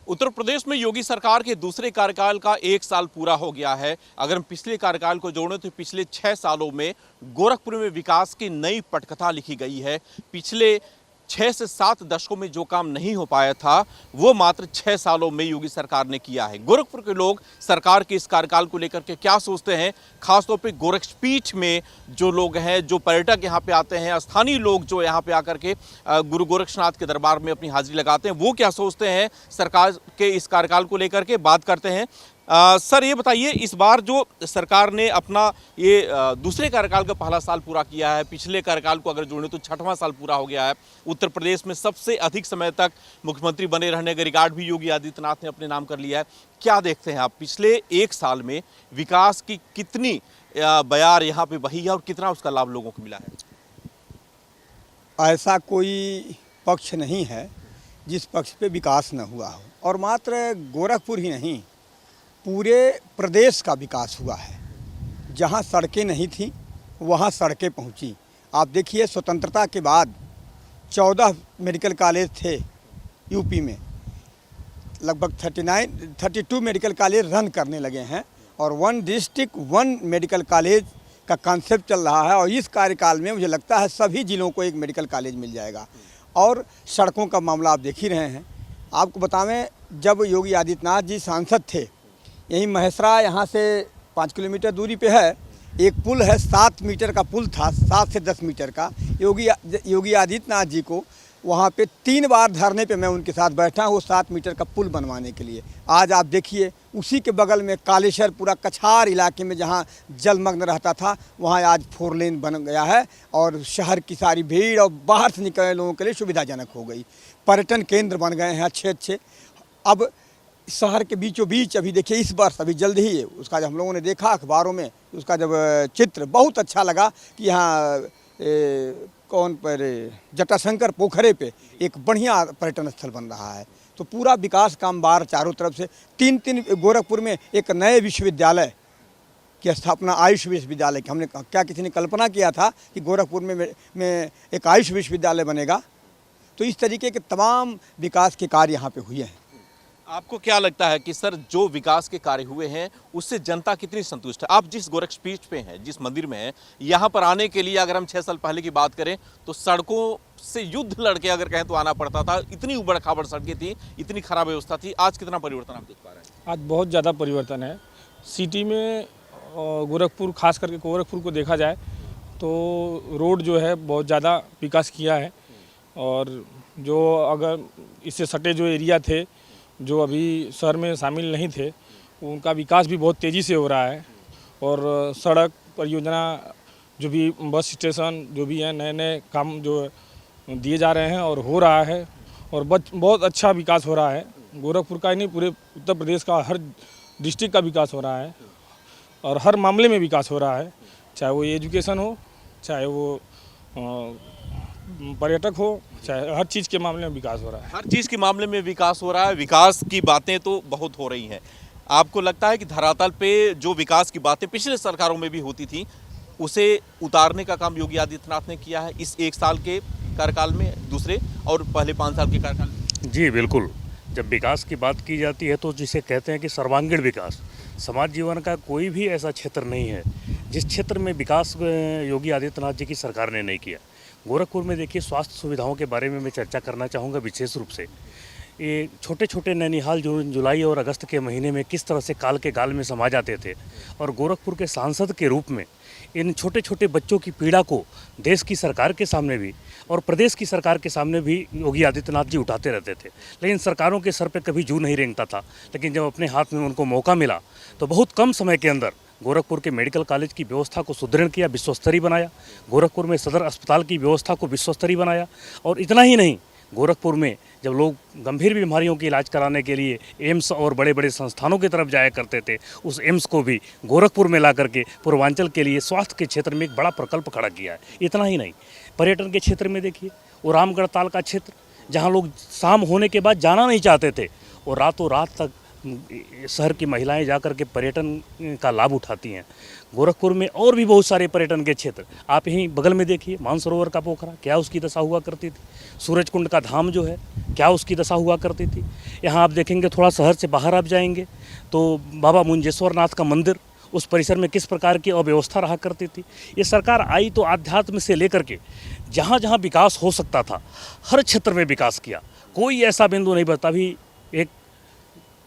उत्तर प्रदेश में योगी सरकार के दूसरे कार्यकाल का 1 साल पूरा हो गया है। अगर हम पिछले कार्यकाल को जोड़ें तो पिछले 6 सालों में गोरखपुर में विकास की नई पटकथा लिखी गई है। पिछले 6 से 7 दशकों में जो काम नहीं हो पाया था वो मात्र 6 सालों में योगी सरकार ने किया है। गोरखपुर के लोग सरकार के इस कार्यकाल को लेकर के क्या सोचते हैं, खासतौर पे गोरखपीठ में जो लोग हैं, जो पर्यटक यहाँ पे आते हैं, स्थानीय लोग जो यहाँ पे आकर के गुरु गोरक्षनाथ के दरबार में अपनी हाजिरी लगाते हैं, वो क्या सोचते हैं सरकार के इस कार्यकाल को लेकर के, बात करते हैं। सर ये बताइए, इस बार जो सरकार ने अपना ये दूसरे कार्यकाल का पहला साल पूरा किया है, पिछले कार्यकाल को अगर जोड़ें तो 6वां साल पूरा हो गया है। उत्तर प्रदेश में सबसे अधिक समय तक मुख्यमंत्री बने रहने का रिकॉर्ड भी योगी आदित्यनाथ ने अपने नाम कर लिया है। क्या देखते हैं आप, पिछले 1 साल में विकास की कितनी बयार यहाँ पे बही है और कितना उसका लाभ लोगों को मिला है? ऐसा कोई पक्ष नहीं है जिस पक्ष पे विकास न हुआ हो, और मात्र गोरखपुर ही नहीं, पूरे प्रदेश का विकास हुआ है। जहाँ सड़कें नहीं थीं वहाँ सड़कें पहुँची। आप देखिए, स्वतंत्रता के बाद 14 मेडिकल कॉलेज थे यूपी में, लगभग 32 मेडिकल कॉलेज रन करने लगे हैं और 1 डिस्ट्रिक्ट 1 मेडिकल कॉलेज का कॉन्सेप्ट चल रहा है। और इस कार्यकाल में मुझे लगता है सभी ज़िलों को एक मेडिकल कॉलेज मिल जाएगा। और सड़कों का मामला आप देख ही रहे हैं। आपको बतावें, जब योगी आदित्यनाथ जी सांसद थे, यहीं महेसरा यहाँ से 5 किलोमीटर दूरी पे है, एक पुल है, 7 मीटर का पुल था, 7 से 10 मीटर का। योगी आदित्यनाथ जी को वहाँ पे 3 बार धरने पे मैं उनके साथ बैठा हूँ 7 मीटर का पुल बनवाने के लिए। आज आप देखिए, उसी के बगल में कालेश्वर, पूरा कछार इलाके में जहाँ जलमग्न रहता था, वहाँ आज 4 लेन बन गया है और शहर की सारी भीड़ और बाहर से निकलने लोगों के लिए सुविधाजनक हो गई। पर्यटन केंद्र बन गए हैं अच्छे। अब शहर के बीचों बीच अभी देखिए, इस वर्ष अभी जल्द ही उसका जब हम लोगों ने देखा अखबारों में, उसका जब चित्र बहुत अच्छा लगा कि यहाँ जटाशंकर पोखरे पे एक बढ़िया पर्यटन स्थल बन रहा है। तो पूरा विकास का अंबार चारों तरफ से। 3 गोरखपुर में एक नए विश्वविद्यालय की स्थापना, आयुष विश्वविद्यालय की, हमने क्या किसी ने कल्पना किया था कि गोरखपुर में एक आयुष विश्वविद्यालय बनेगा? तो इस तरीके के तमाम विकास के कार्य यहाँ पे हुए हैं। आपको क्या लगता है कि सर, जो विकास के कार्य हुए हैं उससे जनता कितनी संतुष्ट है? आप जिस गोरक्षपीठ पे हैं, जिस मंदिर में हैं, यहाँ पर आने के लिए अगर हम 6 साल पहले की बात करें तो सड़कों से युद्ध लड़के अगर कहें तो आना पड़ता था। इतनी उबड़ खाबड़ सड़कें थी, इतनी खराब व्यवस्था थी। आज कितना परिवर्तन आप देख पा रहे हैं? आज बहुत ज़्यादा परिवर्तन है। सिटी में गोरखपुर, खास करके गोरखपुर को देखा जाए तो रोड जो है बहुत ज़्यादा विकास किया है। और जो अगर इससे सटे जो एरिया थे, जो अभी शहर में शामिल नहीं थे, उनका विकास भी बहुत तेज़ी से हो रहा है। और सड़क परियोजना, जो भी बस स्टेशन, जो भी हैं, नए काम जो दिए जा रहे हैं और हो रहा है, और बहुत अच्छा विकास हो रहा है। गोरखपुर का ही नहीं, पूरे उत्तर प्रदेश का हर डिस्ट्रिक्ट का विकास हो रहा है और हर मामले में विकास हो रहा है, चाहे वो एजुकेशन हो, चाहे वो पर्यटक हो, चाहे हर चीज़ के मामले में विकास हो रहा है। हर चीज़ के मामले में विकास हो रहा है। विकास की बातें तो बहुत हो रही हैं। आपको लगता है कि धरातल पे जो विकास की बातें पिछले सरकारों में भी होती थी, उसे उतारने का काम योगी आदित्यनाथ ने किया है इस 1 साल के कार्यकाल में, दूसरे और पहले 5 साल के कार्यकाल में? जी बिल्कुल। जब विकास की बात की जाती है तो जिसे कहते हैं कि सर्वांगीण विकास, समाज जीवन का कोई भी ऐसा क्षेत्र नहीं है जिस क्षेत्र में विकास योगी आदित्यनाथ जी की सरकार ने नहीं किया। गोरखपुर में देखिए, स्वास्थ्य सुविधाओं के बारे में मैं चर्चा करना चाहूँगा विशेष रूप से। ये छोटे छोटे नैनीहाल जून, जुलाई और अगस्त के महीने में किस तरह से काल के गाल में समा जाते थे, और गोरखपुर के सांसद के रूप में इन छोटे छोटे बच्चों की पीड़ा को देश की सरकार के सामने भी और प्रदेश की सरकार के सामने भी योगी आदित्यनाथ जी उठाते रहते थे। लेकिन सरकारों के सर पे कभी जू नहीं रेंगता था। लेकिन जब अपने हाथ में उनको मौका मिला तो बहुत कम समय के अंदर गोरखपुर के मेडिकल कॉलेज की व्यवस्था को सुदृढ़ किया, विश्वस्तरीय बनाया। गोरखपुर में सदर अस्पताल की व्यवस्था को विश्वस्तरीय बनाया। और इतना ही नहीं, गोरखपुर में जब लोग गंभीर बीमारियों के इलाज कराने के लिए एम्स और बड़े बड़े संस्थानों की तरफ जाया करते थे, उस एम्स को भी गोरखपुर में ला करके पूर्वांचल के लिए स्वास्थ्य के क्षेत्र में एक बड़ा प्रकल्प खड़ा किया है। इतना ही नहीं, पर्यटन के क्षेत्र में देखिए, वो रामगढ़ ताल का क्षेत्र, जहाँ लोग शाम होने के बाद जाना नहीं चाहते थे, और रातों रात तक शहर की महिलाएं जाकर के पर्यटन का लाभ उठाती हैं। गोरखपुर में और भी बहुत सारे पर्यटन के क्षेत्र, आप यहीं बगल में देखिए, मानसरोवर का पोखरा, क्या उसकी दशा हुआ करती थी। सूरजकुंड का धाम जो है, क्या उसकी दशा हुआ करती थी। यहाँ आप देखेंगे, थोड़ा शहर से बाहर आप जाएंगे तो बाबा मुंजेश्वर नाथ का मंदिर, उस परिसर में किस प्रकार की अव्यवस्था रहा करती थी। ये सरकार आई तो आध्यात्म से लेकर के जहाँ जहाँ विकास हो सकता था, हर क्षेत्र में विकास किया। कोई ऐसा बिंदु नहीं बता। अभी एक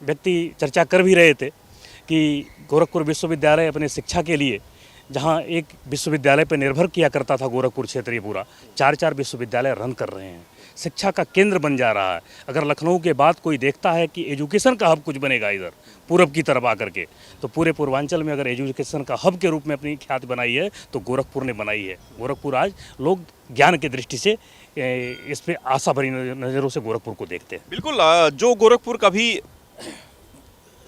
व्यक्ति चर्चा कर भी रहे थे कि गोरखपुर विश्वविद्यालय अपने शिक्षा के लिए, जहाँ एक विश्वविद्यालय पर निर्भर किया करता था गोरखपुर क्षेत्र, ये पूरा 4-4 विश्वविद्यालय रन कर रहे हैं, शिक्षा का केंद्र बन जा रहा है। अगर लखनऊ के बाद कोई देखता है कि एजुकेशन का हब कुछ बनेगा इधर पूरब की तरफ आकर के, तो पूरे पूर्वांचल में अगर एजुकेशन का हब के रूप में अपनी ख्याति बनाई है तो गोरखपुर ने बनाई है। गोरखपुर आज लोग ज्ञान की दृष्टि से इस पर आशा भरी नज़रों से गोरखपुर को देखते हैं। बिल्कुल, जो गोरखपुर कभी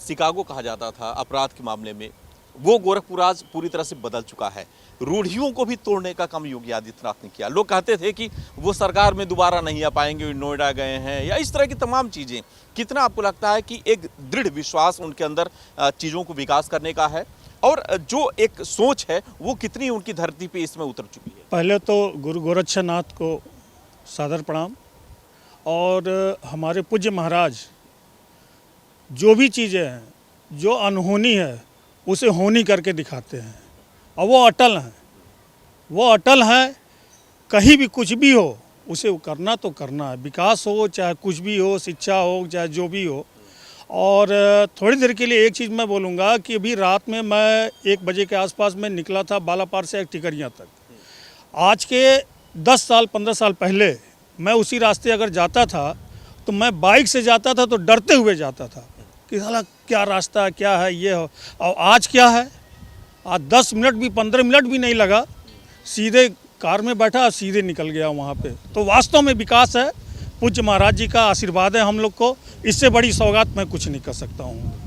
शिकागो कहा जाता था अपराध के मामले में, वो गोरखपुर आज पूरी तरह से बदल चुका है। रूढ़ियों को भी तोड़ने का काम योगी आदित्यनाथ ने किया। लोग कहते थे कि वो सरकार में दोबारा नहीं आ पाएंगे, नोएडा गए हैं, या इस तरह की तमाम चीज़ें। कितना आपको लगता है कि एक दृढ़ विश्वास उनके अंदर चीज़ों को विकास करने का है, और जो एक सोच है वो कितनी उनकी धरती पे इसमें उतर चुकी है? पहले तो गुरु गोरक्षनाथ को सादर प्रणाम। और हमारे पूज्य महाराज जो भी चीज़ें हैं, जो अनहोनी है उसे होनी करके दिखाते हैं, और वो अटल हैं। वो अटल हैं, कहीं भी कुछ भी हो उसे करना तो करना है। विकास हो चाहे कुछ भी हो, शिक्षा हो चाहे जो भी हो। और थोड़ी देर के लिए एक चीज़ मैं बोलूँगा कि अभी रात में मैं 1 बजे के आसपास में निकला था बालापार से टिकरियाँ तक। आज के 10 साल 15 साल पहले मैं उसी रास्ते अगर जाता था तो मैं बाइक से जाता था तो डरते हुए जाता था कि साला क्या रास्ता क्या है ये हो। और आज क्या है, आज 10 मिनट भी 15 मिनट भी नहीं लगा, सीधे कार में बैठा सीधे निकल गया वहाँ पे। तो वास्तव में विकास है, पूज्य महाराज जी का आशीर्वाद है हम लोग को। इससे बड़ी सौगात मैं कुछ नहीं कर सकता हूँ।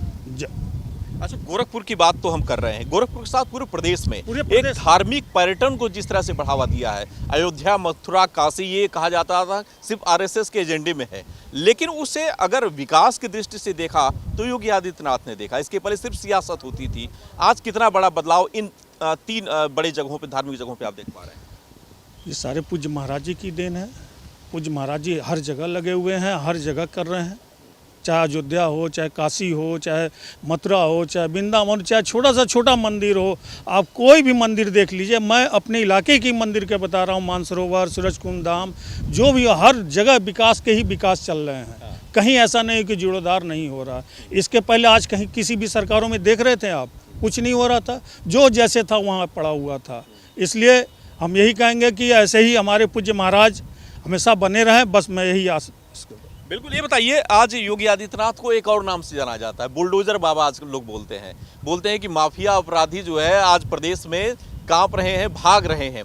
अच्छा, गोरखपुर की बात तो हम कर रहे हैं, गोरखपुर के साथ पूरे प्रदेश में प्रदेश एक धार्मिक पर्यटन को जिस तरह से बढ़ावा दिया है, अयोध्या, मथुरा, काशी, ये कहा जाता था सिर्फ आरएसएस के एजेंडे में है, लेकिन उसे अगर विकास की दृष्टि से देखा तो योगी आदित्यनाथ ने देखा। इसके पहले सिर्फ सियासत होती थी। आज कितना बड़ा बदलाव इन 3 बड़े जगहों पे, धार्मिक जगहों पे आप देख पा रहे हैं? ये सारे पूज्य महाराज जी की देन है। पूज्य महाराज जी हर जगह लगे हुए हैं, हर जगह कर रहे हैं। चाहे अयोध्या हो, चाहे काशी हो, चाहे मथुरा हो, चाहे वृंदावन, चाहे छोटा सा छोटा मंदिर हो, आप कोई भी मंदिर देख लीजिए। मैं अपने इलाके की मंदिर के बता रहा हूँ, मानसरोवर, सूरजकुंड धाम, जो भी हर जगह विकास के ही विकास चल रहे हैं। कहीं ऐसा नहीं कि जीर्णोद्धार नहीं हो रहा। इसके पहले आज कहीं किसी भी सरकारों में देख रहे थे आप, कुछ नहीं हो रहा था, जो जैसे था वहाँ पड़ा हुआ था। इसलिए हम यही कहेंगे कि ऐसे ही हमारे पूज्य महाराज हमेशा बने रहें, बस मैं यही आस। बिल्कुल, ये बताइए, आज योगी आदित्यनाथ को एक और नाम से जाना जाता है, बुलडोजर बाबा आज लोग बोलते हैं कि माफिया अपराधी जो है आज प्रदेश में कांप रहे हैं, भाग रहे हैं।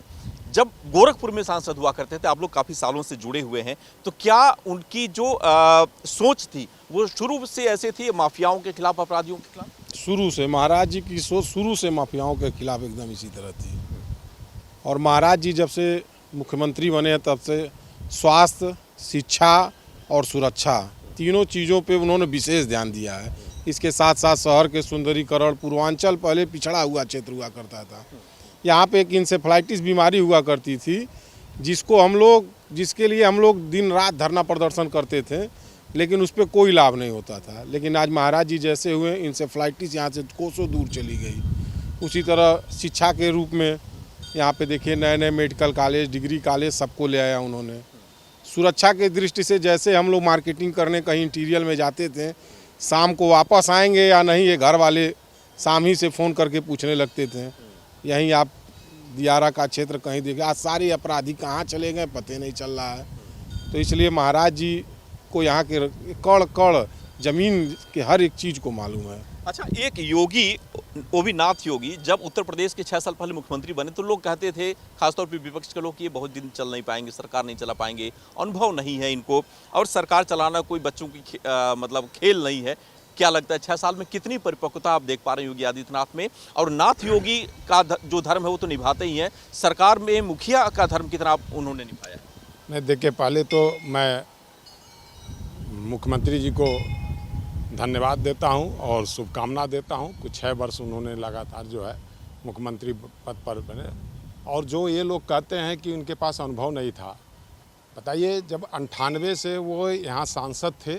जब गोरखपुर में सांसद हुआ करते थे, आप लोग काफ़ी सालों से जुड़े हुए हैं, तो क्या उनकी जो सोच थी वो शुरू से ऐसे थी, माफियाओं के खिलाफ, अपराधियों के खिलाफ? शुरू से महाराज जी की सोच शुरू से माफियाओं के खिलाफ एकदम इसी तरह थी। और महाराज जी जब से मुख्यमंत्री बने हैं तब से स्वास्थ्य, शिक्षा और सुरक्षा, तीनों चीज़ों पे उन्होंने विशेष ध्यान दिया है। इसके साथ साथ शहर के सुंदरीकरण, पूर्वांचल पहले पिछड़ा हुआ क्षेत्र हुआ करता था, यहाँ पे एक इंसेफ्लाइटिस बीमारी हुआ करती थी, जिसके लिए हम लोग दिन रात धरना प्रदर्शन करते थे, लेकिन उस पर कोई लाभ नहीं होता था। लेकिन आज महाराज जी जैसे हुए, इंसेफ्लाइटिस यहाँ से कोसों दूर चली गई। उसी तरह शिक्षा के रूप में यहाँ पे देखिए नए नए मेडिकल कॉलेज, डिग्री कॉलेज सबको ले आया उन्होंने। सुरक्षा के दृष्टि से जैसे हम लोग मार्केटिंग करने कहीं इंटीरियर में जाते थे, शाम को वापस आएंगे या नहीं, ये घर वाले शाम ही से फ़ोन करके पूछने लगते थे। यहीं आप दियारा का क्षेत्र कहीं देखे, आज सारे अपराधी कहाँ चले गए पते नहीं चल रहा है। तो इसलिए महाराज जी को यहाँ के कड़ कड़ ज़मीन के हर एक चीज़ को मालूम है। अच्छा, एक योगी, वो भी नाथ योगी, जब उत्तर प्रदेश के 6 साल पहले मुख्यमंत्री बने तो लोग कहते थे, खासतौर पर विपक्ष के लोग, कि ये बहुत दिन चल नहीं पाएंगे, सरकार नहीं चला पाएंगे, अनुभव नहीं है इनको, और सरकार चलाना कोई बच्चों की मतलब खेल नहीं है। क्या लगता है 6 साल में कितनी परिपक्वता आप देख पा रहे हैं योगी आदित्यनाथ में? और नाथ योगी का जो धर्म है वो तो निभाते ही हैं, सरकार में मुखिया का धर्म कितना उन्होंने निभाया? नहीं देखिए, पहले तो मैं मुख्यमंत्री जी को धन्यवाद देता हूं और शुभकामना देता हूं। कुछ 6 वर्ष उन्होंने लगातार जो है मुख्यमंत्री पद पर बने। और जो ये लोग कहते हैं कि उनके पास अनुभव नहीं था, बताइए जब 98 से वो यहाँ सांसद थे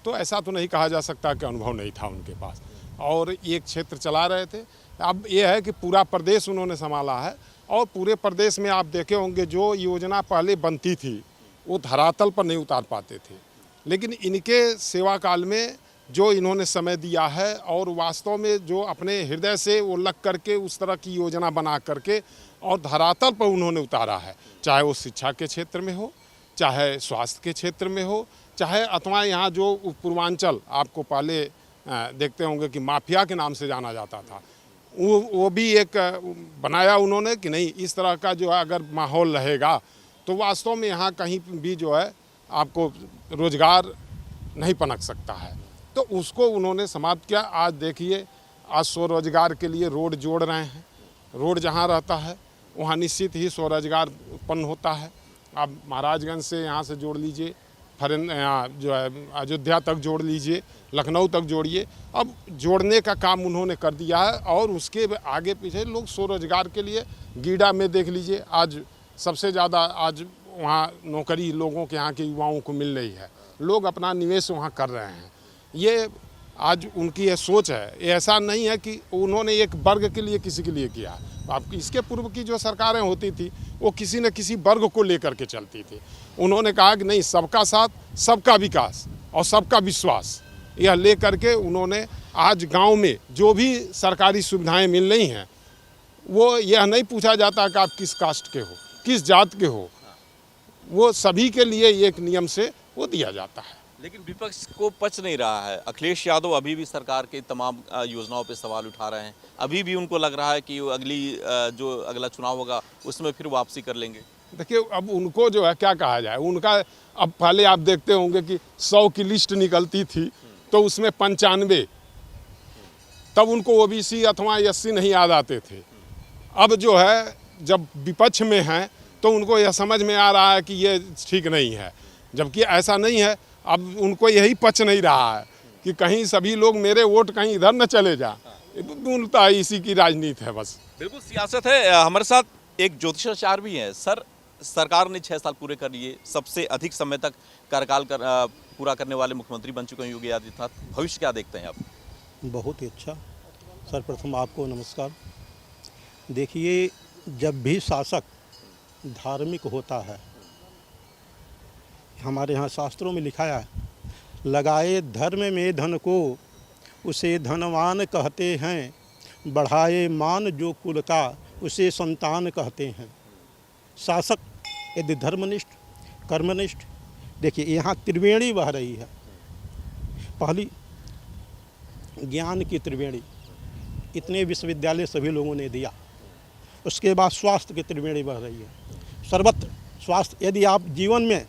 तो ऐसा तो नहीं कहा जा सकता कि अनुभव नहीं था उनके पास, और एक क्षेत्र चला रहे थे। अब ये है कि पूरा प्रदेश उन्होंने संभाला है, और पूरे प्रदेश में आप देखे होंगे जो योजना पहले बनती थी वो धरातल पर नहीं उतार पाते थे, लेकिन इनके सेवा काल में जो इन्होंने समय दिया है और वास्तव में जो अपने हृदय से वो लग करके उस तरह की योजना बना करके और धरातल पर उन्होंने उतारा है, चाहे वो शिक्षा के क्षेत्र में हो, चाहे स्वास्थ्य के क्षेत्र में हो, चाहे अथवा यहाँ जो पूर्वांचल आपको पहले देखते होंगे कि माफिया के नाम से जाना जाता था, वो भी एक बनाया उन्होंने कि नहीं इस तरह का जो है अगर माहौल रहेगा तो वास्तव में यहाँ कहीं भी जो है आपको रोजगार नहीं पनप सकता है, तो उसको उन्होंने समाप्त किया। आज देखिए आज स्वरोजगार के लिए रोड जोड़ रहे हैं। रोड जहाँ रहता है वहाँ निश्चित ही स्वरोजगार उत्पन्न होता है। आप महाराजगंज से यहाँ से जोड़ लीजिए, यहाँ जो है अयोध्या तक जोड़ लीजिए, लखनऊ तक जोड़िए। अब जोड़ने का काम उन्होंने कर दिया है और उसके आगे पीछे लोग स्वरोजगार के लिए गीडा में देख लीजिए, आज सबसे ज़्यादा आज वहाँ नौकरी लोगों के यहाँ के युवाओं को मिल रही है, लोग अपना निवेश वहाँ कर रहे हैं। ये आज उनकी ये सोच है, ये ऐसा नहीं है कि उन्होंने एक वर्ग के लिए किसी के लिए किया। आप इसके पूर्व की जो सरकारें होती थी वो किसी न किसी वर्ग को लेकर के चलती थी। उन्होंने कहा कि नहीं, सबका साथ, सबका विकास और सबका विश्वास, यह लेकर के उन्होंने आज गांव में जो भी सरकारी सुविधाएं मिल रही हैं वो यह नहीं पूछा जाता कि आप किस कास्ट के हो, किस जात के हो, वो सभी के लिए एक नियम से वो दिया जाता है। लेकिन विपक्ष को पच नहीं रहा है। अखिलेश यादव अभी भी सरकार के तमाम योजनाओं पे सवाल उठा रहे हैं। अभी भी उनको लग रहा है कि जो अगला चुनाव होगा उसमें फिर वापसी कर लेंगे। देखिए अब उनको जो है क्या कहा जाए, उनका अब पहले आप देखते होंगे कि 100 की लिस्ट निकलती थी तो उसमें 95, तब उनको ओबीसी अथवा एससी नहीं याद आते थे। अब जो है जब विपक्ष में हैं तो उनको यह समझ में आ रहा है कि ये ठीक नहीं है, जबकि ऐसा नहीं है। अब उनको यही पच नहीं रहा है कि कहीं सभी लोग मेरे वोट कहीं इधर न चले जा, मूलतः इसी की राजनीति है बस। बिल्कुल सियासत है। हमारे साथ एक ज्योतिषाचार्य भी हैं। सर, सरकार ने 6 साल पूरे कर लिए, सबसे अधिक समय तक कार्यकाल पूरा करने वाले मुख्यमंत्री बन चुके हैं योगी आदित्यनाथ। भविष्य क्या देखते हैं आप? बहुत ही अच्छा। सर्वप्रथम आपको नमस्कार। देखिए, जब भी शासक धार्मिक होता है, हमारे यहाँ शास्त्रों में लिखा है, लगाए धर्म में धन को उसे धनवान कहते हैं, बढ़ाए मान जो कुल का उसे संतान कहते हैं। शासक यदि धर्मनिष्ठ, कर्मनिष्ठ, देखिए यहाँ त्रिवेणी बह रही है। पहली ज्ञान की त्रिवेणी, इतने विश्वविद्यालय सभी लोगों ने दिया। उसके बाद स्वास्थ्य की त्रिवेणी बह रही है, सर्वत्र स्वास्थ्य। यदि आप जीवन में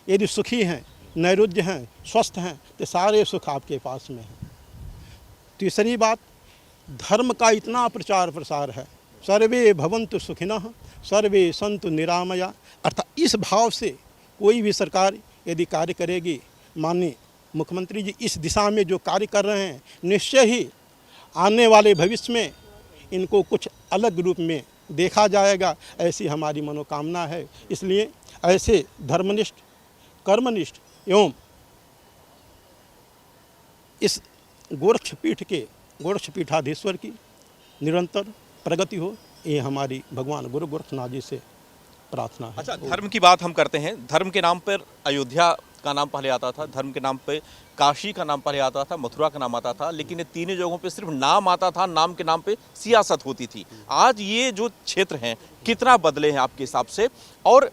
यदि सुखी हैं, नैरुज्य हैं, स्वस्थ हैं, तो सारे सुख आपके पास में हैं। तीसरी बात, धर्म का इतना प्रचार प्रसार है, सर्वे भवन्तु सुखिनः सर्वे सन्तु निरामया। अर्थात इस भाव से कोई भी सरकार यदि कार्य करेगी, माननीय मुख्यमंत्री जी इस दिशा में जो कार्य कर रहे हैं, निश्चय ही आने वाले भविष्य में इनको कुछ अलग रूप में देखा जाएगा, ऐसी हमारी मनोकामना है। इसलिए ऐसे धर्मनिष्ठ, कर्मनिष्ठ एवं इस गोरक्षपीठ के गोरक्षपीठाधीश्वर की निरंतर प्रगति हो, ये हमारी भगवान गुरु गोरखनाथ जी से प्रार्थना है। अच्छा, धर्म की बात हम करते हैं। धर्म के नाम पर अयोध्या का नाम पहले आता था, धर्म के नाम पे काशी का नाम पहले आता था, मथुरा का नाम आता था, लेकिन ये तीनों जगहों पे सिर्फ नाम आता था, नाम के नाम पे सियासत होती थी। आज ये जो क्षेत्र हैं कितना बदले हैं आपके हिसाब से? और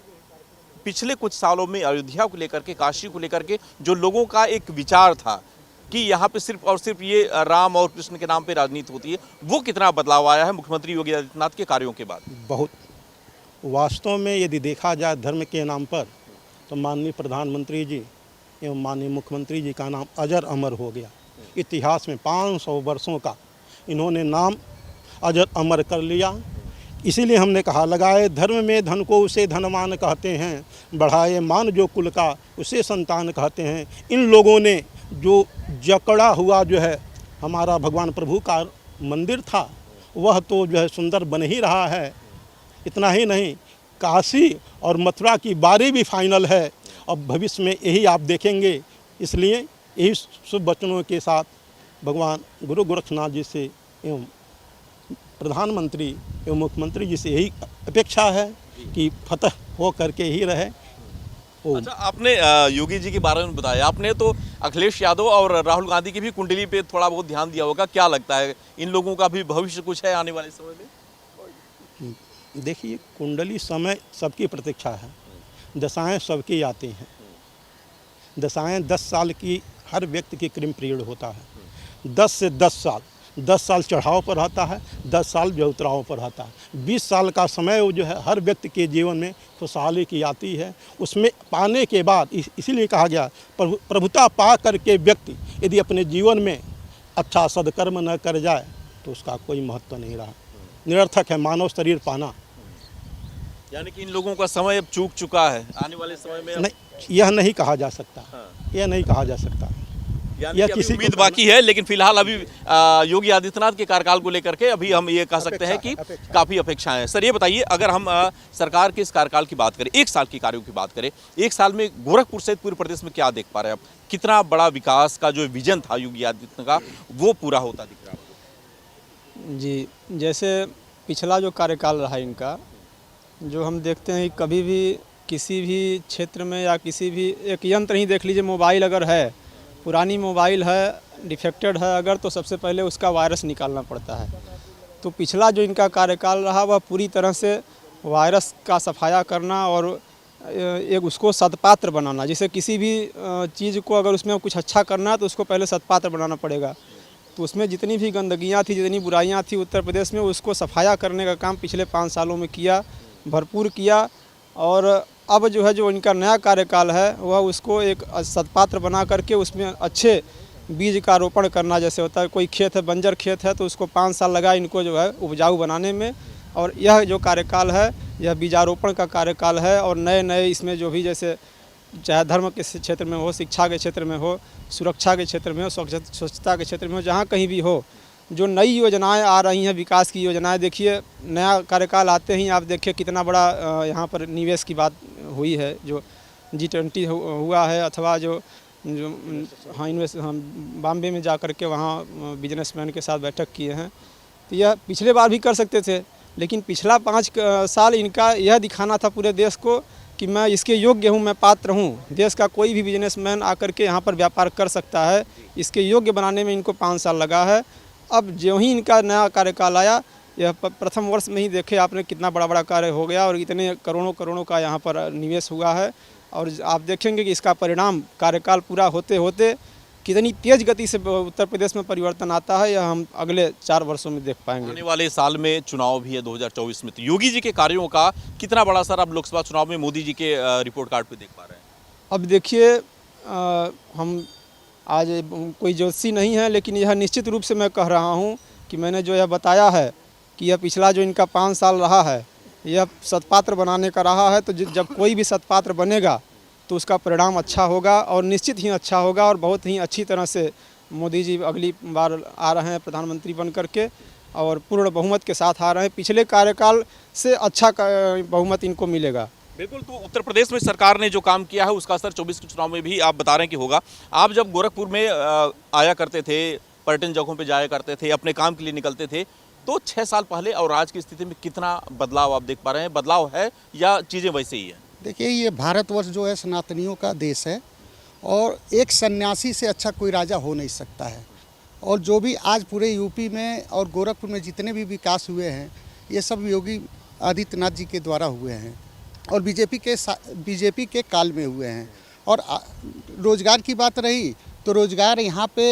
पिछले कुछ सालों में अयोध्या को लेकर के, काशी को लेकर के जो लोगों का एक विचार था कि यहाँ पे सिर्फ और सिर्फ ये राम और कृष्ण के नाम पे राजनीति होती है, वो कितना बदलाव आया है मुख्यमंत्री योगी आदित्यनाथ के कार्यों के बाद? बहुत। वास्तव में यदि देखा जाए धर्म के नाम पर, तो माननीय प्रधानमंत्री जी एवं माननीय मुख्यमंत्री जी का नाम अजर अमर हो गया। इतिहास में 500 वर्षों का इन्होंने नाम अजर अमर कर लिया। इसीलिए हमने कहा, लगाए धर्म में धन को उसे धनवान कहते हैं, बढ़ाए मान जो कुल का उसे संतान कहते हैं। इन लोगों ने जो जकड़ा हुआ जो है हमारा भगवान प्रभु का मंदिर था वह तो जो है सुंदर बन ही रहा है। इतना ही नहीं, काशी और मथुरा की बारी भी फाइनल है। अब भविष्य में यही आप देखेंगे। इसलिए यही शुभ वचनों के साथ भगवान गुरु गोरक्षनाथ जी से एवं प्रधानमंत्री एवं मुख्यमंत्री जी से यही अपेक्षा है कि फतह हो करके ही रहे। अच्छा, आपने योगी जी के बारे में बताया, आपने तो अखिलेश यादव और राहुल गांधी की भी कुंडली पे थोड़ा बहुत ध्यान दिया होगा। क्या लगता है इन लोगों का भी भविष्य कुछ है आने वाले समय में? देखिए, कुंडली समय सबकी प्रतीक्षा है, दशाएं सबकी आती हैं। दशाएं 10 साल की हर व्यक्ति की क्रम पीरियड होता है। 10 से 10 साल, 10 साल चढ़ाव पर रहता है, 10 साल जो उतराव पर रहता है। 20 साल का समय वो जो है हर व्यक्ति के जीवन में खुशहाली की आती है। उसमें पाने के बाद इसीलिए कहा गया प्रभुता पा करके व्यक्ति यदि अपने जीवन में अच्छा सदकर्म न कर जाए तो उसका कोई महत्व नहीं रहा, निरर्थक है मानव शरीर पाना। यानी कि इन लोगों का समय अब चूक चुका है, आने वाले समय में नहीं, यह नहीं कहा जा सकता। यह नहीं कहा जा सकता। यानी कि अभी उम्मीद बाकी है, लेकिन फिलहाल अभी योगी आदित्यनाथ के कार्यकाल को लेकर के अभी हम ये कह सकते हैं कि काफ़ी अपेक्षाएं हैं। सर, ये बताइए, अगर हम सरकार के इस कार्यकाल की बात करें, एक साल की कार्यों की बात करें, एक साल में गोरखपुर सहित पूरे प्रदेश में क्या देख पा रहे हैं आप? कितना बड़ा विकास का जो विजन था योगी आदित्यनाथ का वो पूरा होता दिख रहा है? जी, जैसे पिछला जो कार्यकाल रहा इनका, जो हम देखते हैं कि कभी भी किसी भी क्षेत्र में या किसी भी एक यंत्र ही देख लीजिए, मोबाइल अगर है, पुरानी मोबाइल है, डिफेक्टेड है अगर, तो सबसे पहले उसका वायरस निकालना पड़ता है। तो पिछला जो इनका कार्यकाल रहा वह पूरी तरह से वायरस का सफाया करना और एक उसको सदपात्र बनाना। जैसे किसी भी चीज़ को अगर उसमें कुछ अच्छा करना है तो उसको पहले सदपात्र बनाना पड़ेगा। तो उसमें जितनी भी गंदगियाँ थी, जितनी बुराइयाँ थी उत्तर प्रदेश में, उसको सफाया करने का काम पिछले 5 सालों में किया, भरपूर किया। और अब जो है जो इनका नया कार्यकाल है वह उसको एक सदपात्र बना करके उसमें अच्छे बीज का रोपण करना। जैसे होता है कोई खेत है, बंजर खेत है, तो उसको 5 साल लगा इनको जो है उपजाऊ बनाने में। और यह जो कार्यकाल है यह बीजारोपण का कार्यकाल है। और नए नए इसमें जो भी, जैसे चाहे धर्म के क्षेत्र में हो, शिक्षा के क्षेत्र में हो, सुरक्षा के क्षेत्र में हो, स्वच्छता के क्षेत्र में हो, जहाँ कहीं भी हो, जो नई योजनाएं आ रही हैं, विकास की योजनाएं, देखिए नया कार्यकाल आते ही आप देखिए कितना बड़ा यहाँ पर निवेश की बात हुई है। जो G20 हुआ है, अथवा जो हम बॉम्बे में जा कर के वहाँ बिजनेसमैन के साथ बैठक किए हैं। तो यह पिछले बार भी कर सकते थे, लेकिन पिछला 5 साल इनका यह दिखाना था पूरे देश को कि मैं इसके योग्य हूँ, मैं पात्र हूँ। देश का कोई भी बिजनेसमैन आकर के यहाँ पर व्यापार कर सकता है। इसके योग्य बनाने में इनको 5 साल लगा है। अब जो ही इनका नया कार्यकाल आया, यह प्रथम वर्ष में ही देखे आपने कितना बड़ा बड़ा कार्य हो गया और इतने करोड़ों का यहाँ पर निवेश हुआ है। और आप देखेंगे कि इसका परिणाम कार्यकाल पूरा होते होते कितनी तेज गति से उत्तर प्रदेश में परिवर्तन आता है, यह हम अगले 4 वर्षों में देख पाएंगे। आने वाले साल में चुनाव भी है 2024 में, तो योगी जी के कार्यों का कितना बड़ा असर अब लोकसभा चुनाव में मोदी जी के रिपोर्ट कार्ड पे देख पा रहे हैं? अब देखिए, हम आज कोई ज्योतिषी नहीं है, लेकिन यह निश्चित रूप से मैं कह रहा हूँ कि मैंने जो यह बताया है कि यह पिछला जो इनका 5 साल रहा है यह सदपात्र बनाने का रहा है। तो जब कोई भी सदपात्र बनेगा तो उसका परिणाम अच्छा होगा और निश्चित ही अच्छा होगा। और बहुत ही अच्छी तरह से मोदी जी अगली बार आ रहे हैं प्रधानमंत्री बन करके और पूर्ण बहुमत के साथ आ रहे हैं। पिछले कार्यकाल से अच्छा बहुमत इनको मिलेगा। बिल्कुल। तो उत्तर प्रदेश में सरकार ने जो काम किया है उसका असर 24 के चुनाव में भी आप बता रहे हैं कि होगा। आप जब गोरखपुर में आया करते थे, पर्यटन जगहों पे जाया करते थे, अपने काम के लिए निकलते थे, तो 6 साल पहले और आज की स्थिति में कितना बदलाव आप देख पा रहे हैं? बदलाव है या चीज़ें वैसे ही है? देखिए, ये भारतवर्ष जो है सनातनियों का देश है और एक सन्यासी से अच्छा कोई राजा हो नहीं सकता है। और जो भी आज पूरे यूपी में और गोरखपुर में जितने भी विकास हुए हैं ये सब योगी आदित्यनाथ जी के द्वारा हुए हैं और बीजेपी के काल में हुए हैं। और रोज़गार की बात रही तो रोज़गार यहाँ पे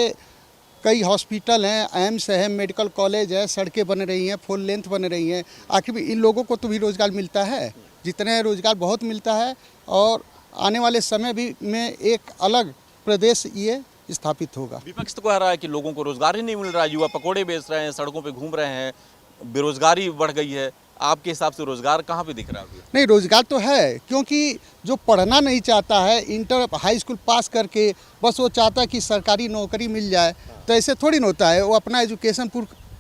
कई हॉस्पिटल हैं, एम्स है, मेडिकल कॉलेज है, सड़कें बन रही हैं, 4 लेंथ बन रही हैं। आखिर इन लोगों को तो भी रोज़गार मिलता है, जितने रोज़गार बहुत मिलता है। और आने वाले समय भी में एक अलग प्रदेश ये स्थापित होगा। विपक्ष तो कह रहा है कि लोगों को रोज़गार ही नहीं मिल रहा है, युवा पकौड़े बेच रहे हैं, सड़कों पे घूम रहे हैं, बेरोजगारी बढ़ गई है। आपके हिसाब से रोजगार कहाँ पे दिख रहा है अभी? नहीं, रोजगार तो है, क्योंकि जो पढ़ना नहीं चाहता है, इंटर हाई स्कूल पास करके बस वो चाहता है कि सरकारी नौकरी मिल जाए, तो ऐसे थोड़ी ना होता है। वो अपना एजुकेशन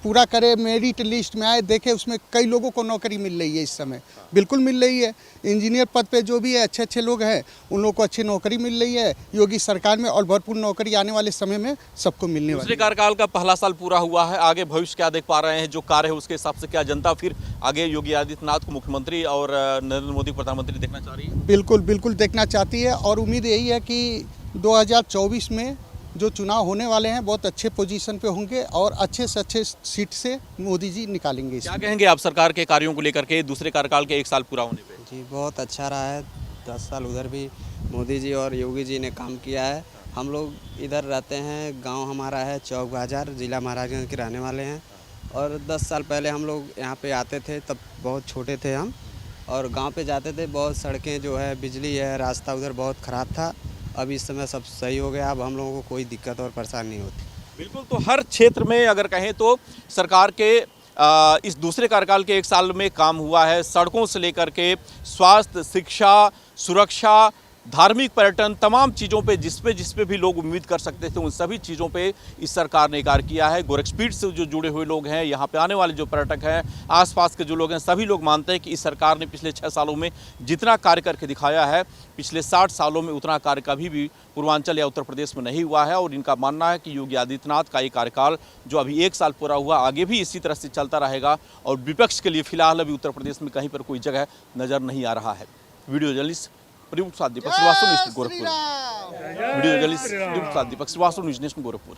पूरा करे, मेरिट लिस्ट में आए, देखे, उसमें कई लोगों को नौकरी मिल रही है इस समय, बिल्कुल मिल रही है। इंजीनियर पद पे जो भी है अच्छे अच्छे लोग हैं, उन लोगों को अच्छी नौकरी मिल रही है योगी सरकार में, और भरपूर नौकरी आने वाले समय में सबको मिलने वाली दूसरे है। कार्यकाल का पहला साल पूरा हुआ है, आगे भविष्य क्या देख पा रहे हैं, जो कार्य है उसके हिसाब से क्या जनता फिर आगे योगी आदित्यनाथ को मुख्यमंत्री और नरेंद्र मोदी को प्रधानमंत्री देखना चाह रही है? बिल्कुल बिल्कुल देखना चाहती है, और उम्मीद यही है कि 2024 में जो चुनाव होने वाले हैं बहुत अच्छे पोजीशन पे होंगे, और अच्छे से अच्छे सीट से मोदी जी निकालेंगे क्या इसमें। कहेंगे आप सरकार के कार्यों को लेकर के दूसरे कार्यकाल के 1 साल पूरा होने पे? जी बहुत अच्छा रहा है। 10 साल उधर भी मोदी जी और योगी जी ने काम किया है। हम लोग इधर रहते हैं, गांव हमारा है चौक बाजार, ज़िला महाराजगंज के रहने वाले हैं। और 10 साल पहले हम लोग यहाँ पे आते थे, तब बहुत छोटे थे हम, और गांव पे जाते थे। बहुत सड़कें जो है, बिजली है, रास्ता उधर बहुत ख़राब था। अब इस समय सब सही हो गया, अब हम लोगों को कोई दिक्कत और परेशानी नहीं होती। बिल्कुल, तो हर क्षेत्र में अगर कहें तो सरकार के इस दूसरे कार्यकाल के 1 साल में काम हुआ है। सड़कों से लेकर के स्वास्थ्य, शिक्षा, सुरक्षा, धार्मिक पर्यटन, तमाम चीज़ों पे जिस पे भी लोग उम्मीद कर सकते थे, उन सभी चीज़ों पे इस सरकार ने कार्य किया है। गोरखपीठ से जो जुड़े हुए लोग हैं, यहाँ पे आने वाले जो पर्यटक हैं, आसपास के जो लोग हैं, सभी लोग मानते हैं कि इस सरकार ने पिछले 6 सालों में जितना कार्य करके दिखाया है, पिछले 60 सालों में उतना कार्य कभी भी पूर्वांचल या उत्तर प्रदेश में नहीं हुआ है। और इनका मानना है कि योगी आदित्यनाथ का ये कार्यकाल जो अभी 1 साल पूरा हुआ, आगे भी इसी तरह से चलता रहेगा। और विपक्ष के लिए फिलहाल अभी उत्तर प्रदेश में कहीं पर कोई जगह नज़र नहीं आ रहा है। वीडियो जर्नलिस्ट प्रदीप साथ Deepak Shrivastava, news Gorakhpur. Video journalist Pradeep साथ दीपक श्रीवास्तव, न्यूज़ नेशन गोरखपुर।